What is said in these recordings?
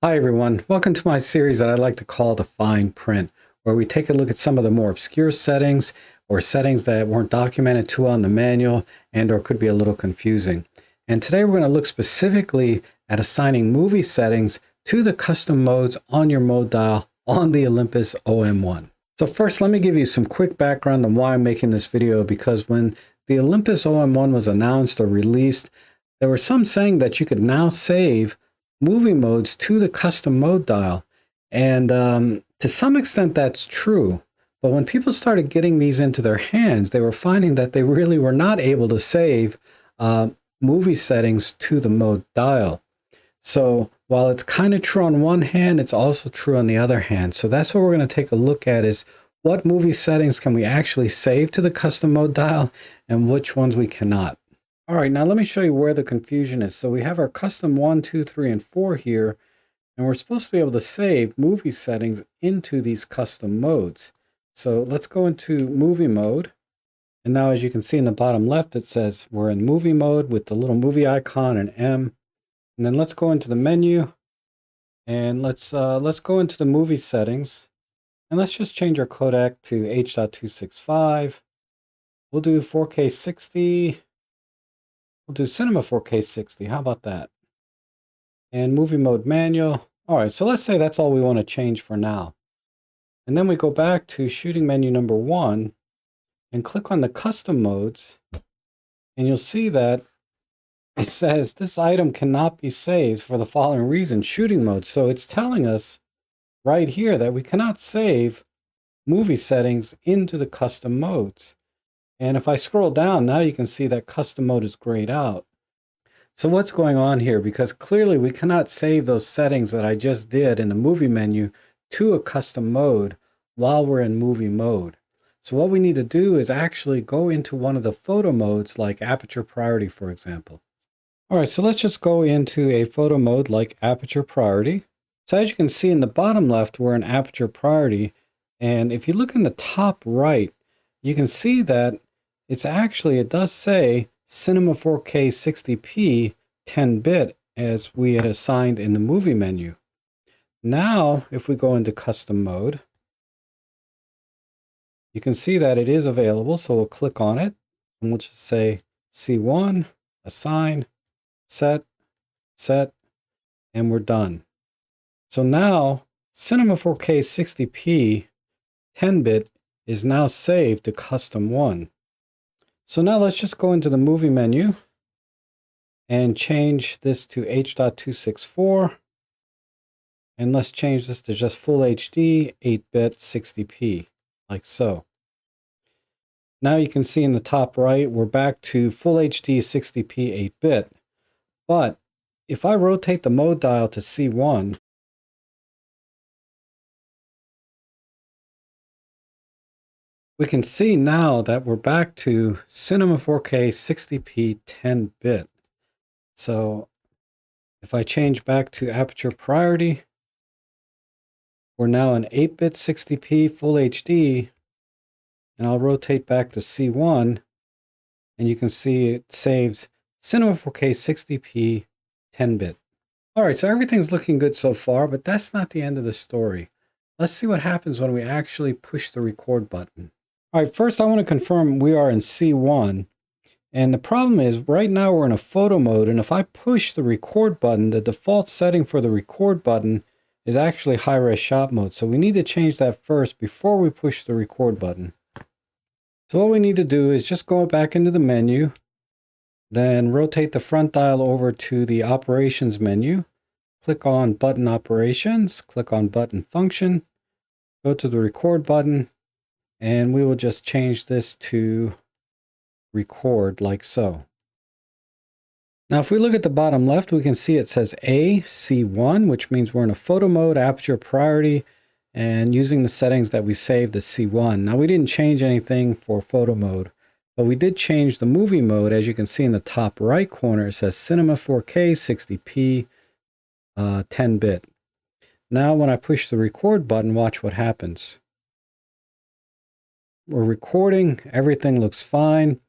Hi everyone, welcome to my series that I like to call the fine print, where we take a look at some of the more obscure settings or settings that weren't documented too well in the manual and or could be a little confusing. And today we're going to look specifically at assigning movie settings to the custom modes on your mode dial on the Olympus OM-1. So first, let me give you some quick background on why I'm making this video, because when the Olympus OM-1 was announced or released, there were some saying that you could now save movie modes to the custom mode dial. And to some extent that's true. But when people started getting these into their hands, they were finding that they really were not able to save movie settings to the mode dial. So while it's kind of true on one hand, it's also true on the other hand. So that's what we're going to take a look at, is what movie settings can we actually save to the custom mode dial and which ones we cannot. All right, now let me show you where the confusion is. So we have our custom 1, 2, 3, and 4 here, and we're supposed to be able to save movie settings into these custom modes. So let's go into movie mode. And now, as you can see in the bottom left, it says we're in movie mode with the little movie icon and M. And then let's go into the menu, and let's go into the movie settings, and let's just change our codec to H.265. We'll do 4K 60. We'll do Cinema 4K 60. How about that? And movie mode manual. All right, so let's say that's all we want to change for now. And then we go back to shooting menu number 1 and click on the custom modes. And you'll see that it says this item cannot be saved for the following reason: shooting mode. So it's telling us right here that we cannot save movie settings into the custom modes. And if I scroll down, now you can see that custom mode is grayed out. So what's going on here? Because clearly we cannot save those settings that I just did in the movie menu to a custom mode while we're in movie mode. So what we need to do is actually go into one of the photo modes, like aperture priority, for example. All right, so let's just go into a photo mode like aperture priority. So as you can see in the bottom left, we're in aperture priority. And if you look in the top right, you can see that it does say Cinema 4K 60p 10-bit as we had assigned in the movie menu. Now, if we go into custom mode, you can see that it is available. So we'll click on it and we'll just say C1, assign, set, and we're done. So now Cinema 4K 60p 10-bit is now saved to custom 1. So now let's just go into the movie menu and change this to H.264. And let's change this to just full HD 8-bit 60p, like so. Now you can see in the top right, we're back to full HD 60p 8-bit. But if I rotate the mode dial to C1, we can see now that we're back to Cinema 4K 60p 10-bit. So if I change back to aperture priority, we're now in 8-bit 60p full HD, and I'll rotate back to C1, and you can see it saves Cinema 4K 60p 10-bit. All right, so everything's looking good so far, but that's not the end of the story. Let's see what happens when we actually push the record button. All right, first I want to confirm we are in C1. And the problem is right now we're in a photo mode. And if I push the record button, the default setting for the record button is actually high-res shot mode. So we need to change that first before we push the record button. So what we need to do is just go back into the menu, then rotate the front dial over to the operations menu, click on button operations, click on button function, go to the record button, and we will just change this to record like so. Now, if we look at the bottom left, we can see it says AC1, which means we're in a photo mode, aperture priority, and using the settings that we saved as C1. Now, we didn't change anything for photo mode, but we did change the movie mode. As you can see in the top right corner, it says Cinema 4K 60p 10-bit. Now, when I push the record button, watch what happens. We're recording, everything looks fine.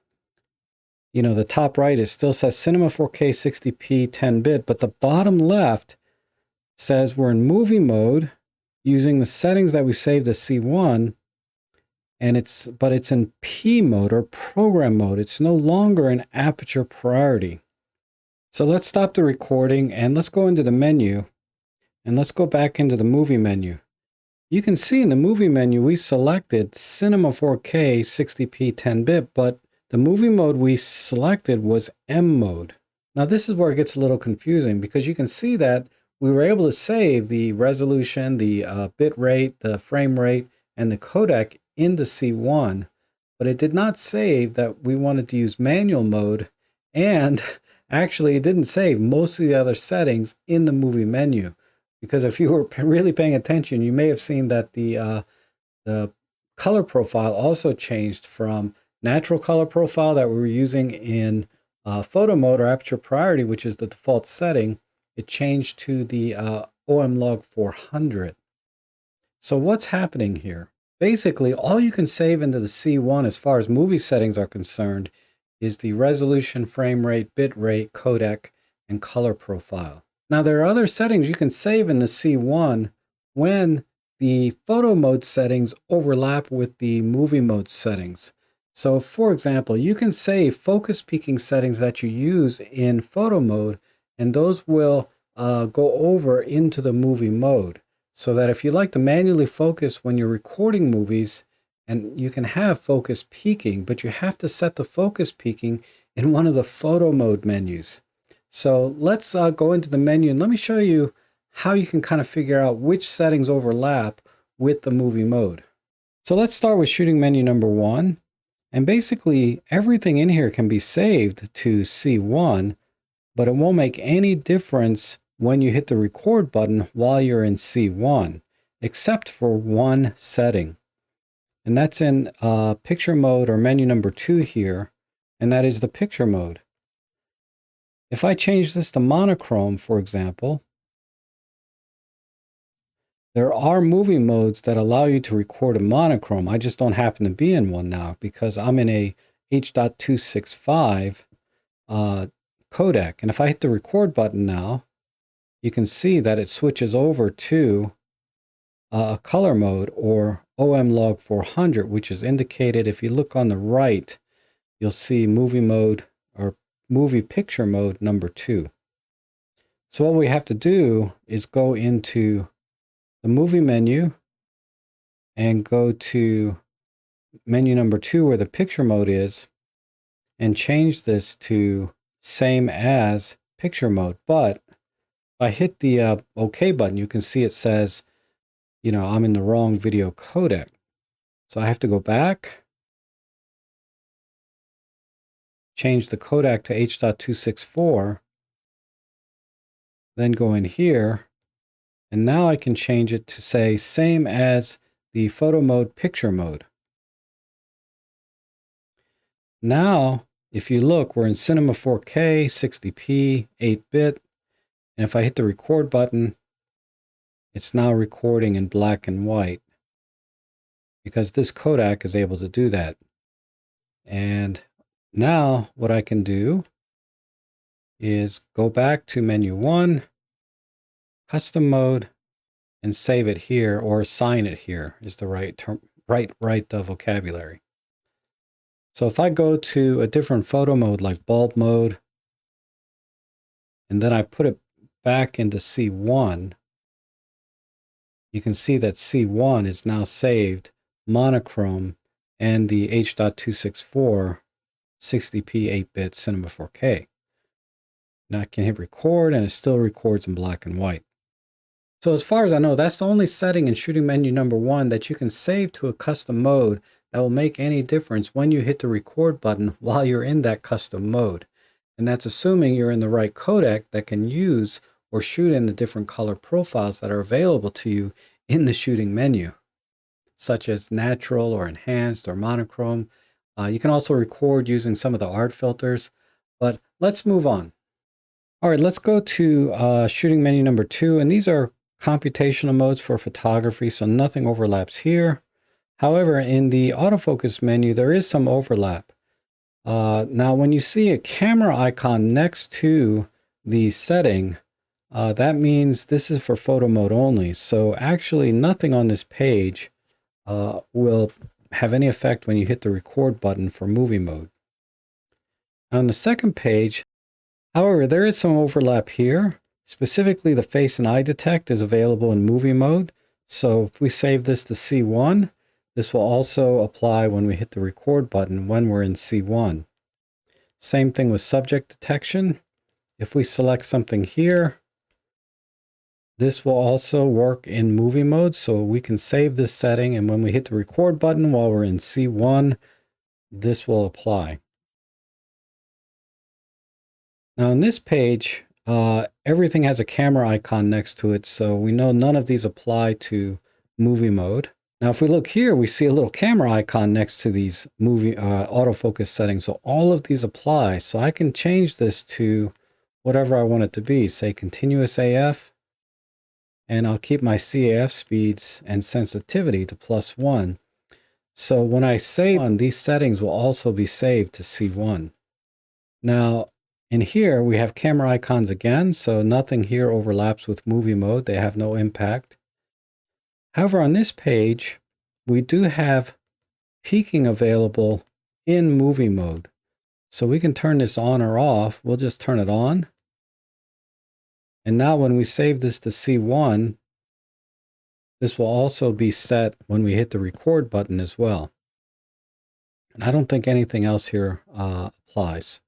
You know, the top right, it still says Cinema 4K 60p 10-bit, but the bottom left says we're in movie mode using the settings that we saved as C1, but it's in P mode or program mode. It's no longer in aperture priority. So let's stop the recording and let's go into the menu and let's go back into the movie menu. You can see in the movie menu we selected Cinema 4K 60p 10-bit, but the movie mode we selected was M mode. Now this is where it gets a little confusing because you can see that we were able to save the resolution, the bit rate, the frame rate, and the codec into C1, but it did not save that we wanted to use manual mode, and actually it didn't save most of the other settings in the movie menu. Because if you were really paying attention, you may have seen that the color profile also changed from natural color profile that we were using in photo mode or aperture priority, which is the default setting. It changed to the OM-log 400. So what's happening here? Basically, all you can save into the C1 as far as movie settings are concerned is the resolution, frame rate, bit rate, codec, and color profile. Now, there are other settings you can save in the C1 when the photo mode settings overlap with the movie mode settings. So, for example, you can save focus peaking settings that you use in photo mode, and those will go over into the movie mode. So that if you like to manually focus when you're recording movies, and you can have focus peaking, but you have to set the focus peaking in one of the photo mode menus. So let's go into the menu and let me show you how you can kind of figure out which settings overlap with the movie mode. So let's start with shooting menu number 1. And basically everything in here can be saved to C1, but it won't make any difference when you hit the record button while you're in C1, except for one setting. And that's in picture mode or menu number 2 here, and that is the picture mode. If I change this to monochrome, for example, there are movie modes that allow you to record in monochrome. I just don't happen to be in one now because I'm in a H.265 codec. And if I hit the record button now, you can see that it switches over to a color mode or OM-log 400, which is indicated. If you look on the right, you'll see movie mode or movie picture mode number 2. So what we have to do is go into the movie menu and go to menu number 2 where the picture mode is and change this to same as picture mode. But if I hit the OK button, you can see it says, I'm in the wrong video codec. So I have to go back, change the codec to H.264, then go in here, and now I can change it to say same as the photo mode picture mode. Now, if you look, we're in Cinema 4K, 60p, 8-bit, and if I hit the record button, it's now recording in black and white because this codec is able to do that. And now what I can do is go back to menu 1, custom mode, and save it here, or assign it here is the right term, right vocabulary. So if I go to a different photo mode like bulb mode, and then I put it back into C1, you can see that C1 is now saved monochrome and the H.264 60p 8-bit Cinema 4K. Now I can hit record and it still records in black and white. So as far as I know, that's the only setting in shooting menu number 1 that you can save to a custom mode that will make any difference when you hit the record button while you're in that custom mode. And that's assuming you're in the right codec that can use or shoot in the different color profiles that are available to you in the shooting menu, such as natural or enhanced or monochrome. You can also record using some of the art filters, but let's move on. All right, let's go to shooting menu number 2, and these are computational modes for photography, so nothing overlaps here. However, in the autofocus menu, there is some overlap. Now, when you see a camera icon next to the setting, that means this is for photo mode only. So actually nothing on this page will have any effect when you hit the record button for movie mode. On the second page, however, there is some overlap here. Specifically, the face and eye detect is available in movie mode. So if we save this to C1, this will also apply when we hit the record button when we're in C1. Same thing with subject detection. If we select something here, this will also work in movie mode. So we can save this setting, and when we hit the record button while we're in C1, this will apply. Now on this page, everything has a camera icon next to it, so we know none of these apply to movie mode. Now if we look here, we see a little camera icon next to these movie autofocus settings, so all of these apply. So I can change this to whatever I want it to be, say continuous AF, and I'll keep my CAF speeds and sensitivity to +1. So when I save on, these settings will also be saved to C1. Now, in here, we have camera icons again, so nothing here overlaps with movie mode. They have no impact. However, on this page, we do have peaking available in movie mode. So we can turn this on or off. We'll just turn it on. And now when we save this to C1, this will also be set when we hit the record button as well. And I don't think anything else here applies.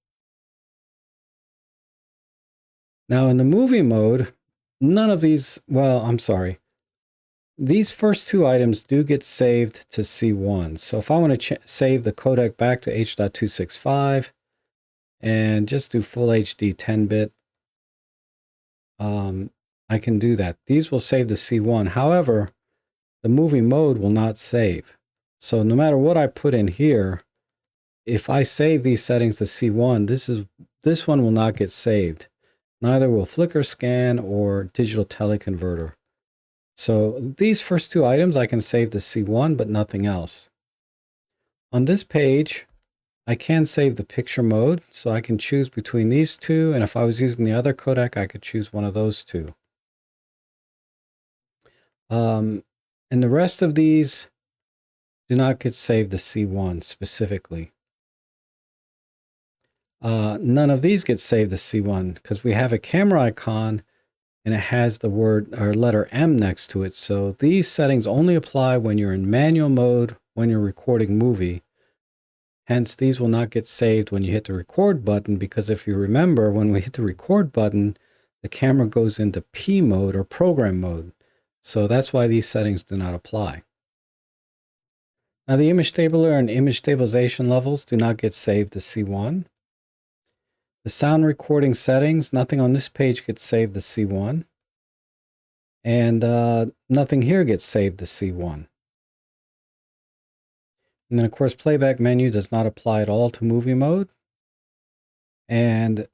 Now in the movie mode, none of these, well, I'm sorry. These first two items do get saved to C1. So if I want to save the codec back to H.265 and just do full HD 10-bit, I can do that. These will save to C1. However, the movie mode will not save. So no matter what I put in here, if I save these settings to C1, this one will not get saved. Neither will flicker scan or digital teleconverter. So these first two items I can save to C1, but nothing else. On this page, I can save the picture mode, so I can choose between these two, and if I was using the other codec, I could choose one of those two. And the rest of these do not get saved to C1 specifically. None of these get saved to C1 because we have a camera icon and it has the word or letter M next to it. So these settings only apply when you're in manual mode, when you're recording movie. Hence, these will not get saved when you hit the record button, because if you remember, when we hit the record button, the camera goes into P mode or program mode. So that's why these settings do not apply. Now the image stabilizer and image stabilization levels do not get saved to C1. The sound recording settings, nothing on this page gets saved to C1. And nothing here gets saved to C1. And then of course, playback menu does not apply at all to movie mode. And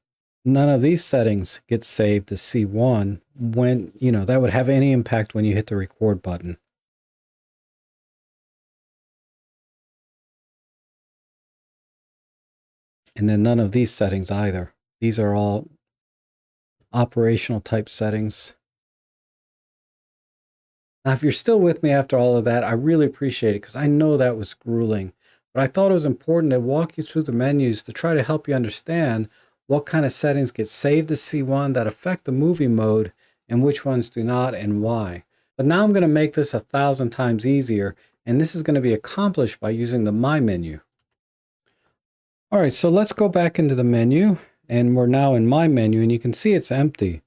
none of these settings get saved to C1 when, that would have any impact when you hit the record button. And then none of these settings either. These are all operational type settings. Now, if you're still with me after all of that, I really appreciate it because I know that was grueling. But I thought it was important to walk you through the menus to try to help you understand what kind of settings get saved to C1 that affect the movie mode and which ones do not and why. But now I'm going to make this 1,000 times easier, and this is going to be accomplished by using the My menu. All right, so let's go back into the menu, and we're now in My menu, and you can see it's empty.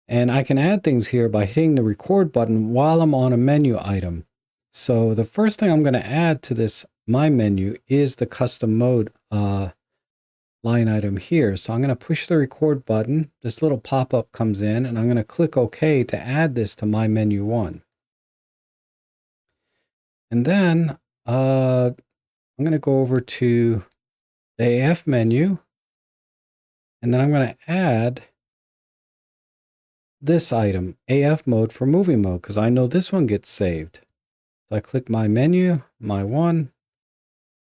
And I can add things here by hitting the record button while I'm on a menu item. So the first thing I'm going to add to this My menu is the custom mode line item here. So I'm going to push the record button. This little pop-up comes in, and I'm going to click OK to add this to My menu 1. And then I'm going to go over to the AF menu, and then I'm going to add this item, AF mode for movie mode, because I know this one gets saved. So I click My menu, My 1,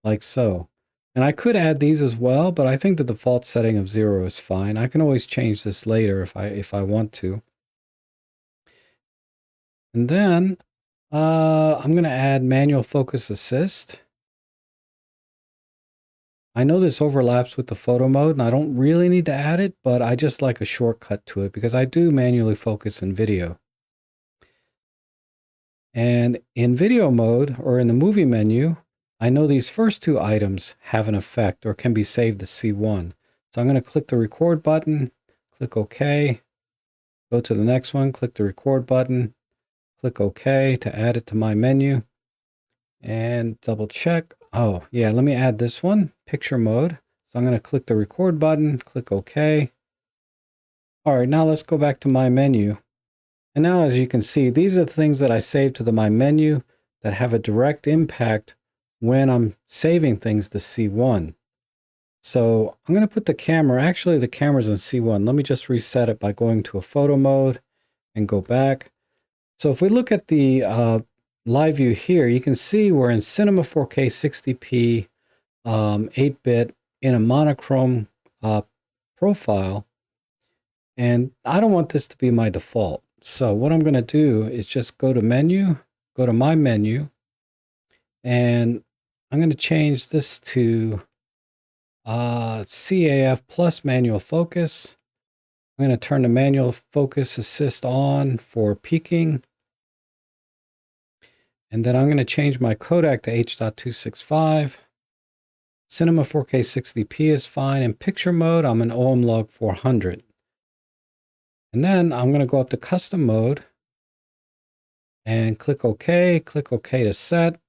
like so. And I could add these as well, but I think the default setting of 0 is fine. I can always change this later if I want to. And then I'm going to add manual focus assist. I know this overlaps with the photo mode, and I don't really need to add it, but I just like a shortcut to it because I do manually focus in video. And in video mode, or in the movie menu, I know these first two items have an effect or can be saved to C1. So I'm going to click the record button, click OK, go to the next one, click the record button, click OK to add it to my menu, and double check. Oh, yeah, let me add this one, picture mode. So I'm going to click the record button, click OK. All right, now let's go back to my menu. And now, as you can see, these are the things that I saved to my menu that have a direct impact when I'm saving things to C1. So I'm going to put the camera, actually the camera's on C1. Let me just reset it by going to a photo mode and go back. So if we look at the live view here, you can see we're in Cinema 4K 60p 8-bit in a monochrome profile. And I don't want this to be my default. So what I'm going to do is just go to menu, go to my menu, and I'm going to change this to CAF plus manual focus. I'm going to turn the manual focus assist on for peaking. And then I'm going to change my codec to H.265. Cinema 4K 60p is fine. In picture mode, I'm in OM-log 400. And then I'm going to go up to custom mode and click OK to set,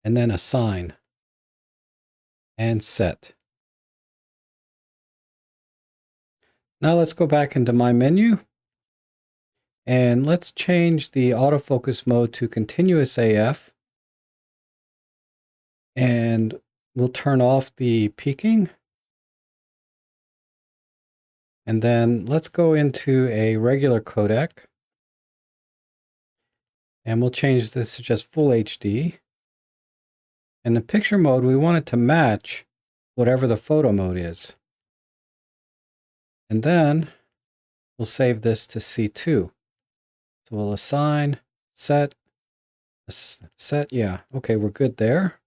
and then assign and set. Now let's go back into my menu and let's change the autofocus mode to continuous AF, and we'll turn off the peaking. And then let's go into a regular codec and we'll change this to just full HD. In the picture mode, we want it to match whatever the photo mode is. And then we'll save this to C2. So we'll assign, set, yeah, okay, we're good there.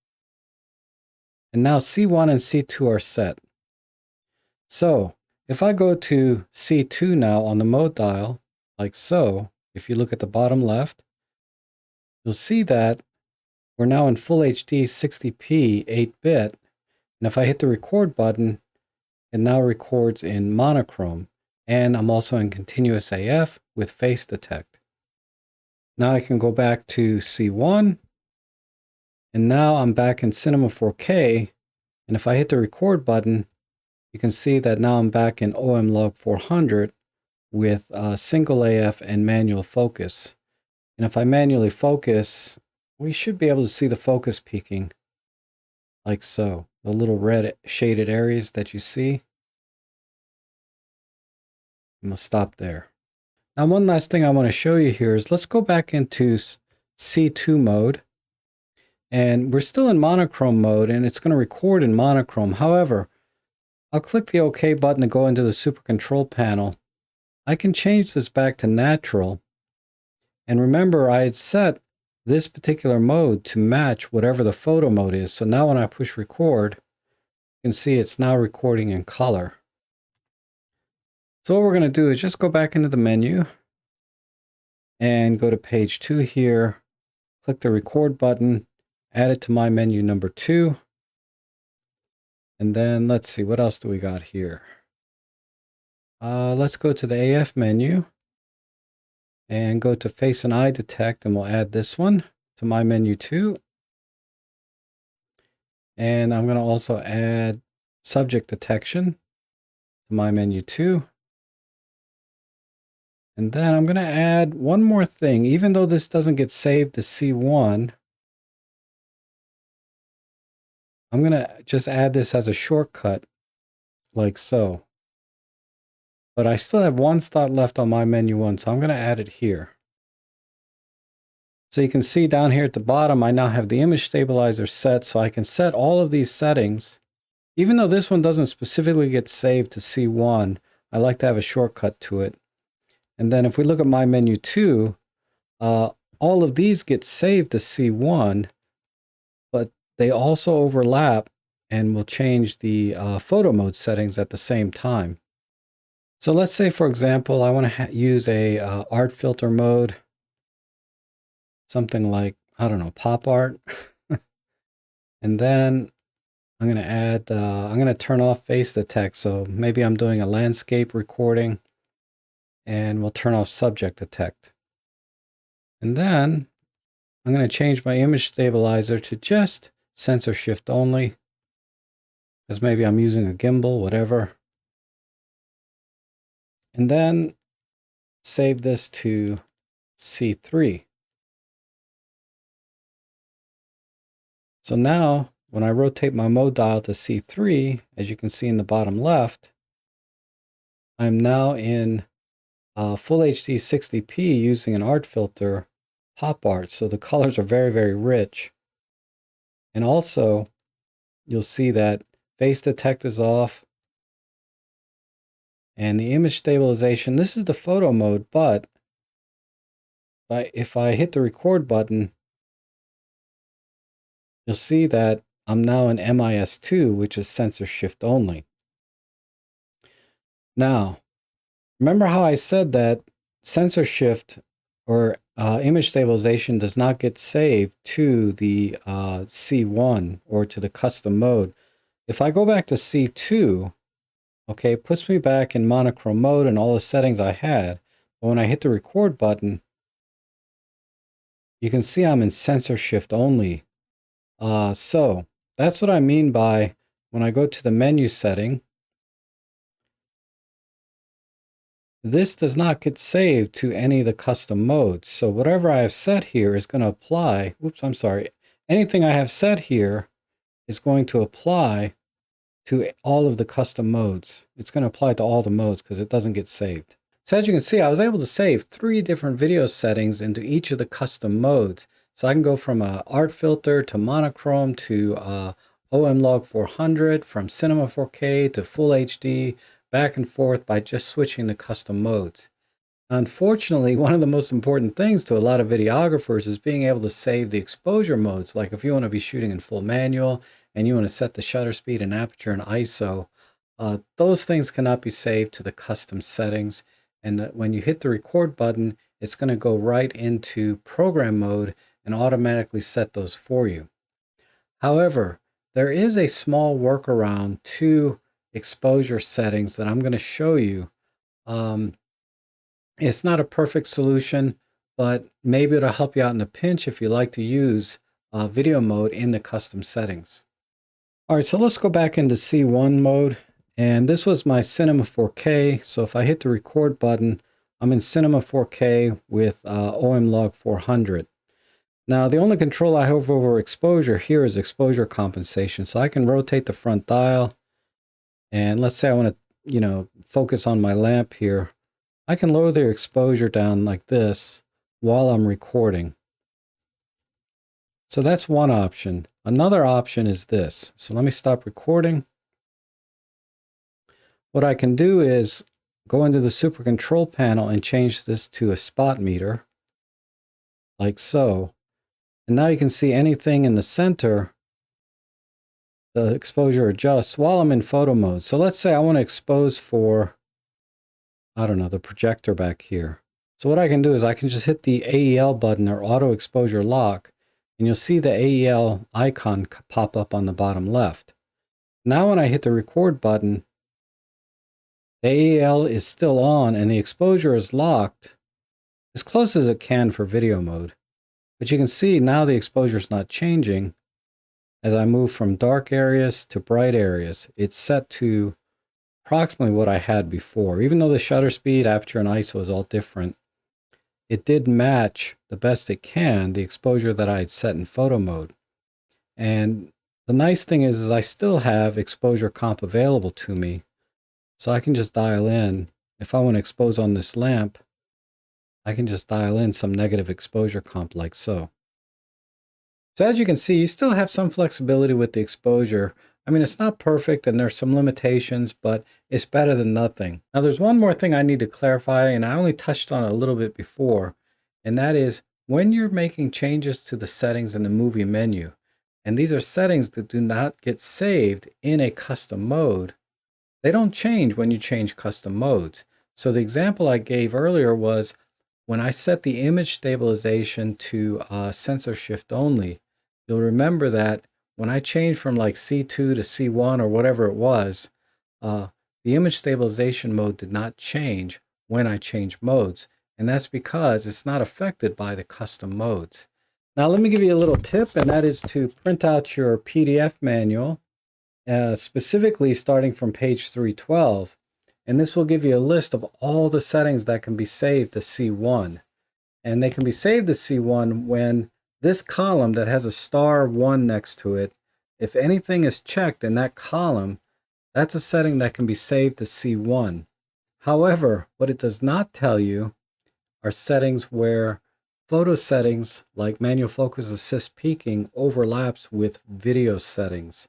And now C1 and C2 are set. So if I go to C2 now on the mode dial, like so, if you look at the bottom left, you'll see that we're now in full HD 60p 8-bit. And if I hit the record button, it now records in monochrome. And I'm also in continuous AF with face detect. Now I can go back to C1. And now I'm back in Cinema 4K. And if I hit the record button, you can see that now I'm back in OM-log 400 with single AF and manual focus. And if I manually focus, we should be able to see the focus peaking like so. The little red shaded areas that you see. And we'll stop there. Now, one last thing I want to show you here is let's go back into C2 mode. And we're still in monochrome mode, and it's going to record in monochrome. However, I'll click the OK button to go into the Super Control panel. I can change this back to natural. And remember, I had set this particular mode to match whatever the photo mode is. So now when I push record, you can see it's now recording in color. So what we're going to do is just go back into the menu and go to page 2 here, click the record button, add it to my menu number 2. And then let's see, what else do we got here? Let's go to the AF menu and go to face and eye detect, and we'll add this one to my menu 2. And I'm going to also add subject detection to my menu 2. And then I'm going to add one more thing. Even though this doesn't get saved to C1, I'm going to just add this as a shortcut, like so. But I still have one slot left on my menu 1, so I'm going to add it here. So you can see down here at the bottom, I now have the image stabilizer set, so I can set all of these settings Even though this one doesn't specifically get saved to C1, I like to have a shortcut to it. And then if we look at my menu 2, all of these get saved to C1, but they also overlap and will change the photo mode settings at the same time. So let's say, for example, I want to use a art filter mode, something like, I don't know, pop art. And then I'm going to add, I'm going to turn off face detect. So maybe I'm doing a landscape recording, and we'll turn off subject detect. And then I'm going to change my image stabilizer to just sensor shift only, because maybe I'm using a gimbal, whatever. And then save this to C3. So now when I rotate my mode dial to C3, as you can see in the bottom left, I'm now in full HD 60p using an art filter, pop art. So the colors are very, very rich. And also you'll see that face detect is off, and the image stabilization, this is the photo mode, but if I hit the record button, you'll see that I'm now in MIS2, which is sensor shift only. Now, remember how I said that sensor shift or image stabilization does not get saved to the C1 or to the custom mode. If I go back to C2, okay, it puts me back in monochrome mode and all the settings I had. But when I hit the record button, you can see I'm in sensor shift only. So that's what I mean by when I go to the menu setting, this does not get saved to any of the custom modes. So whatever I have set here is going to apply. Oops, I'm sorry. Anything I have set here is going to apply to all of the custom modes. It's going to apply to all the modes because it doesn't get saved. So as you can see, I was able to save 3 different video settings into each of the custom modes. So I can go from a art filter to monochrome to OM-log 400, from Cinema 4K to Full HD, back and forth by just switching the custom modes. Unfortunately, one of the most important things to a lot of videographers is being able to save the exposure modes. Like if you want to be shooting in full manual and you want to set the shutter speed and aperture and ISO, those things cannot be saved to the custom settings. And that when you hit the record button, it's going to go right into program mode and automatically set those for you. However, there is a small workaround to exposure settings that I'm going to show you. It's not a perfect solution, but maybe it'll help you out in a pinch if you like to use video mode in the custom settings. All right, so let's go back into C1 mode. And this was my Cinema 4K. So if I hit the record button, I'm in Cinema 4K with OM-log 400. Now, the only control I have over exposure here is exposure compensation. So I can rotate the front dial. And let's say I want to, focus on my lamp here. I can lower the exposure down like this while I'm recording. So that's one option. Another option is this. So let me stop recording. What I can do is go into the super control panel and change this to a spot meter, like so. And now you can see anything in the center, the exposure adjusts while I'm in photo mode. So let's say I want to expose for, I don't know, the projector back here. So what I can do is I can just hit the AEL button or auto exposure lock, and you'll see the AEL icon pop up on the bottom left. Now when I hit the record button, the AEL is still on and the exposure is locked as close as it can for video mode. But you can see now the exposure is not changing as I move from dark areas to bright areas. It's set to approximately what I had before. Even though the shutter speed, aperture, and ISO is all different, it did match the best it can the exposure that I had set in photo mode. And the nice thing is I still have exposure comp available to me. So I can just dial in. If I want to expose on this lamp, I can just dial in some negative exposure comp like so. So as you can see, you still have some flexibility with the exposure. I mean, it's not perfect and there's some limitations, but it's better than nothing. Now, there's one more thing I need to clarify, and I only touched on it a little bit before, and that is when you're making changes to the settings in the movie menu, and these are settings that do not get saved in a custom mode, they don't change when you change custom modes. So the example I gave earlier was when I set the image stabilization to sensor shift only, you'll remember that when I changed from like C2 to C1 or whatever it was, uh, the image stabilization mode did not change when I changed modes. And that's because it's not affected by the custom modes. Now let me give you a little tip, and that is to print out your PDF manual, specifically starting from page 312. And this will give you a list of all the settings that can be saved to C1. And they can be saved to C1 when this column that has a star 1 next to it, if anything is checked in that column, that's a setting that can be saved to C1. However, what it does not tell you are settings where photo settings like manual focus assist peaking overlaps with video settings.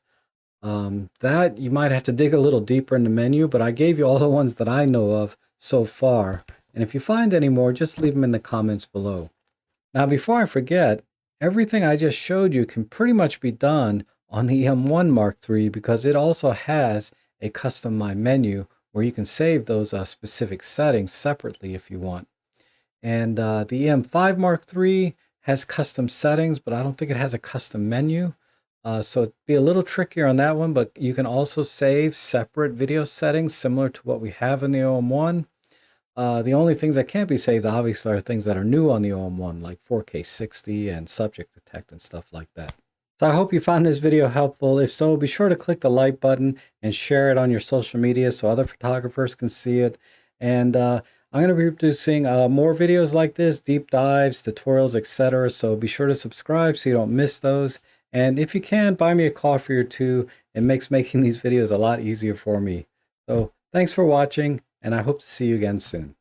That you might have to dig a little deeper in the menu, but I gave you all the ones that I know of so far. And if you find any more, just leave them in the comments below. Now, before I forget, everything I just showed you can pretty much be done on the OM-1 Mark III because it also has a custom My menu where you can save those specific settings separately if you want. And the EM5 Mark III has custom settings, but I don't think it has a custom menu. So it'd be a little trickier on that one, but you can also save separate video settings similar to what we have in the OM-1. The only things that can't be saved, obviously, are things that are new on the OM-1, like 4K 60 and subject detect and stuff like that. So I hope you found this video helpful. If so, be sure to click the like button and share it on your social media so other photographers can see it. And I'm going to be producing more videos like this, deep dives, tutorials, etc. So be sure to subscribe so you don't miss those. And if you can, buy me a coffee or two. It makes making these videos a lot easier for me. So thanks for watching, and I hope to see you again soon.